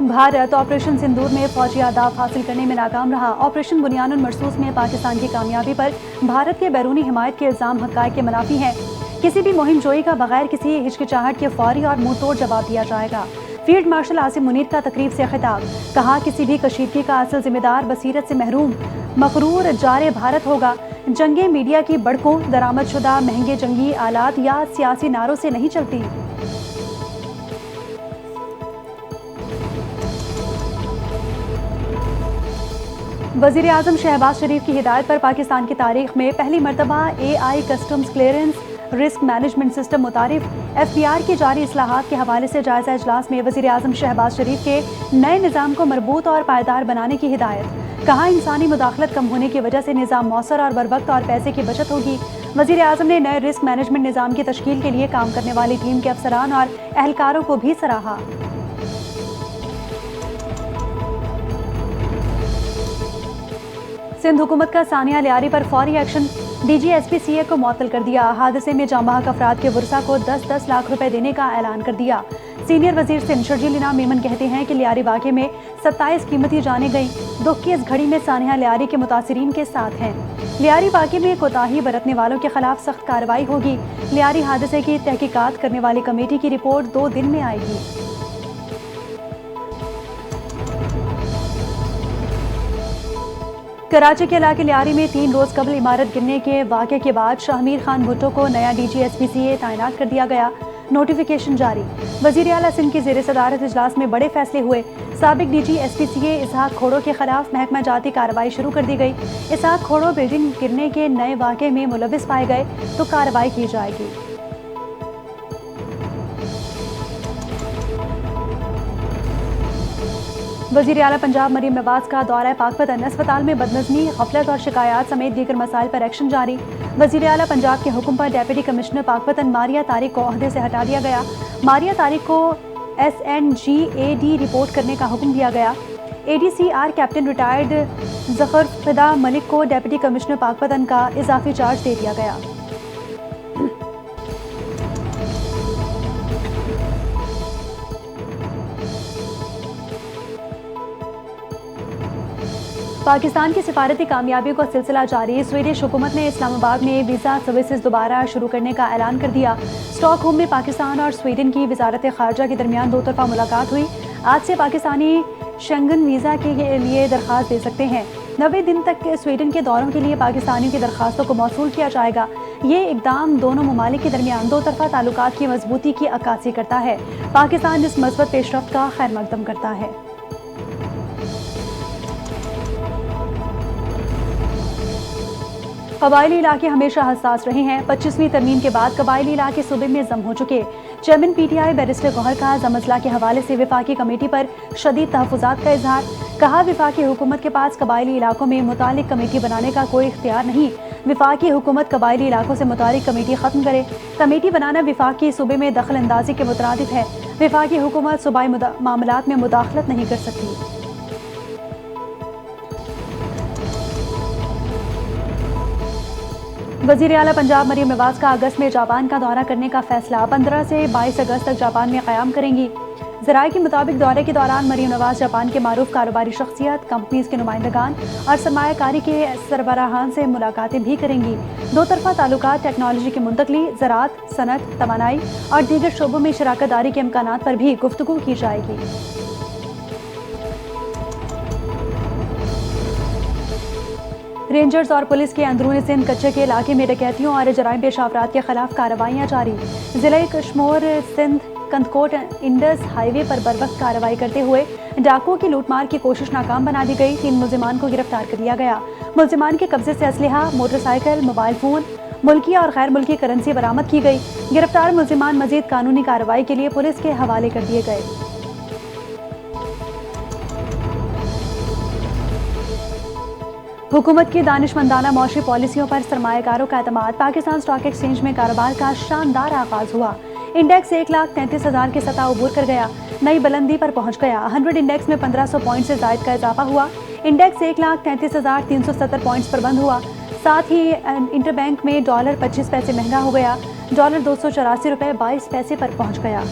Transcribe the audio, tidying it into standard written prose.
Bharat operation sindoor میں فوجی اہداف حاصل کرنے میں ناکام رہا۔ آپریشن بنیان المرصوص میں پاکستان کی کامیابی پر بھارت کے بیرونی حمایت کے الزام حقائق کے منافی ہیں۔ کسی بھی مہم جوئی کا بغیر کسی ہچکچاہٹ کے فوری اور منہ توڑ جواب دیا جائے گا۔ فیلڈ مارشل عاصم منیر کا تقریب سے خطاب، کہا کسی بھی کشیدگی کا اصل ذمہ دار بصیرت سے محروم مغرور جار بھارت ہوگا۔ جنگیں میڈیا کی بڑکوں، درآمد شدہ مہنگے جنگی آلات یا سیاسی نعروں سے نہیں چلتی۔ وزیر اعظم شہباز شریف کی ہدایت پر پاکستان کی تاریخ میں پہلی مرتبہ A I customs clearance risk management system متعارف۔ ایف بی آر کی جاری اصلاحات کے حوالے سے جائزہ اجلاس میں وزیر اعظم شہباز شریف کے نئے نظام کو مربوط اور پائیدار بنانے کی ہدایت، کہا انسانی مداخلت کم ہونے کی وجہ سے نظام مؤثر اور بروقت اور پیسے کی بچت ہوگی۔ وزیر اعظم نے نئے رسک مینجمنٹ نظام کی تشکیل کے لیے کام کرنے والی ٹیم کے افسران اور اہلکاروں کو بھی سراہا۔ سندھ حکومت کا ثانیہ لیاری پر فوری action, D G S P C A کو معطل کر دیا۔ حادثے میں جاں بحق افراد کے ورثاء کو 10-10 لاکھ روپے دینے کا اعلان کر دیا۔ سینئر وزیر سندھ شرجیل انعام میمن کہتے ہیں کہ لیاری واقعے میں 27 قیمتی جانیں گئیں۔ دکھ کی اس گھڑی میں ثانیہ لیاری کے متاثرین کے ساتھ ہیں۔ لیاری واقعے میں کوتاہی برتنے والوں کے خلاف سخت کارروائی ہوگی۔ لیاری حادثے کی تحقیقات کرنے والی کمیٹی کی رپورٹ 2 دن میں آئے گی۔ کراچی کے علاقے لیاری میں 3 روز قبل عمارت گرنے کے واقعے کے بعد شاہمیر خان بھٹو کو نیا D G S P C اے تعینات کر دیا گیا۔ نوٹیفیکیشن جاری۔ وزیر اعلیٰ سندھ کی زیر صدارت اجلاس میں بڑے فیصلے ہوئے۔ سابق D G S P C اے اسحاق کھوڑو کے خلاف محکمہ جاتی کارروائی شروع کر دی گئی۔ اسحاق کھوڑو بلڈنگ گرنے کے نئے واقعے میں ملوث پائے گئے تو کارروائی کی جائے گی۔ وزیر اعلیٰ پنجاب مریم نواز کا دورہ پاکپتن، اسپتال میں بدنظمی، غفلت اور شکایات سمیت دیگر مسائل پر ایکشن جاری۔ وزیر اعلیٰ پنجاب کے حکم پر ڈیپٹی کمشنر پاکپتن ماریہ طارق کو عہدے سے ہٹا دیا گیا۔ ماریہ طارق کو SNGAD رپورٹ کرنے کا حکم دیا گیا۔ ADCR کیپٹن ریٹائرڈ ظفر فدا ملک کو ڈیپٹی کمشنر پاکپتن کا اضافی چارج دے دیا گیا۔ پاکستان کی سفارتی کامیابی کا سلسلہ جاری۔ سویڈش حکومت نے اسلام آباد میں ویزا سروسز دوبارہ شروع کرنے کا اعلان کر دیا۔ اسٹاک ہوم میں پاکستان اور سویڈن کی وزارت خارجہ کے درمیان 2 طرفہ ملاقات ہوئی۔ آج سے پاکستانی شنگن ویزا کے لیے درخواست دے سکتے ہیں۔ 90 دن تک سویڈن کے دوروں کے لیے پاکستانیوں کی درخواستوں کو موصول کیا جائے گا۔ یہ اقدام دونوں ممالک کے درمیان 2 طرفہ تعلقات کی مضبوطی کی عکاسی کرتا ہے۔ پاکستان اس مثبت پیش رفت کا خیر مقدم کرتا ہے۔ قبائلی علاقے ہمیشہ حساس رہے ہیں۔ 25ویں ترمیم کے بعد قبائلی علاقے صوبے میں ضم ہو چکے۔ چیئرمین PTI بیرسٹر گوہر کا زمزلہ کے حوالے سے وفاقی کمیٹی پر شدید تحفظات کا اظہار، کہا وفاقی حکومت کے پاس قبائلی علاقوں میں متعلق کمیٹی بنانے کا کوئی اختیار نہیں۔ وفاقی حکومت قبائلی علاقوں سے متعلق کمیٹی ختم کرے۔ کمیٹی بنانا وفاقی صوبے میں دخل اندازی کے مترادف ہے۔ وفاقی حکومت صوبائی معاملات میں مداخلت نہیں کر سکتی۔ وزیر اعلیٰ پنجاب مریم نواز کا اگست میں جاپان کا دورہ کرنے کا فیصلہ، 15 سے 22 اگست تک جاپان میں قیام کریں گی۔ ذرائع کے مطابق دورے کے دوران مریم نواز جاپان کے معروف کاروباری شخصیت، کمپنیز کے نمائندگان اور سرمایہ کاری کے سربراہان سے ملاقاتیں بھی کریں گی۔ 2 طرفہ تعلقات، ٹیکنالوجی کی منتقلی، زراعت، صنعت، توانائی اور دیگر شعبوں میں شراکت داری کے امکانات پر بھی گفتگو کی جائے گی۔ رینجرز اور پولیس کے اندرون سندھ کچے کے علاقے میں ڈکیتیوں اور جرائم پیشہ افراد کے خلاف کارروائیاں جاری۔ ضلع کشمور سندھ کندکوٹ انڈس ہائی وے پر بروقت کارروائی کرتے ہوئے ڈاکوؤں کی لوٹ مار کی کوشش ناکام بنا دی گئی۔ 3 ملزمان کو گرفتار کر لیا گیا۔ ملزمان کے قبضے سے اسلحہ، موٹر سائیکل، موبائل فون، ملکی اور غیر ملکی کرنسی برآمد کی گئی۔ گرفتار ملزمان مزید قانونی کارروائی کے لیے پولیس کے حوالے کر دیے گئے۔ حکومت کی دانشمندانہ معاشی پالیسیوں پر سرمایہ کاروں کا اعتماد، پاکستان اسٹاک ایکسچینج میں کاروبار کا شاندار آغاز ہوا۔ انڈیکس 1,33,000 کی سطح عبور کر گیا، نئی بلندی پر پہنچ گیا۔ 100 انڈیکس میں 1500 پوائنٹ سے زائد کا اضافہ ہوا۔ انڈیکس 1,33,370 پوائنٹس پر بند ہوا۔ ساتھ ہی انٹر بینک میں ڈالر 25 پیسے مہنگا ہو گیا، ڈالر 284 روپے 22 پیسے پر پہنچ گیا۔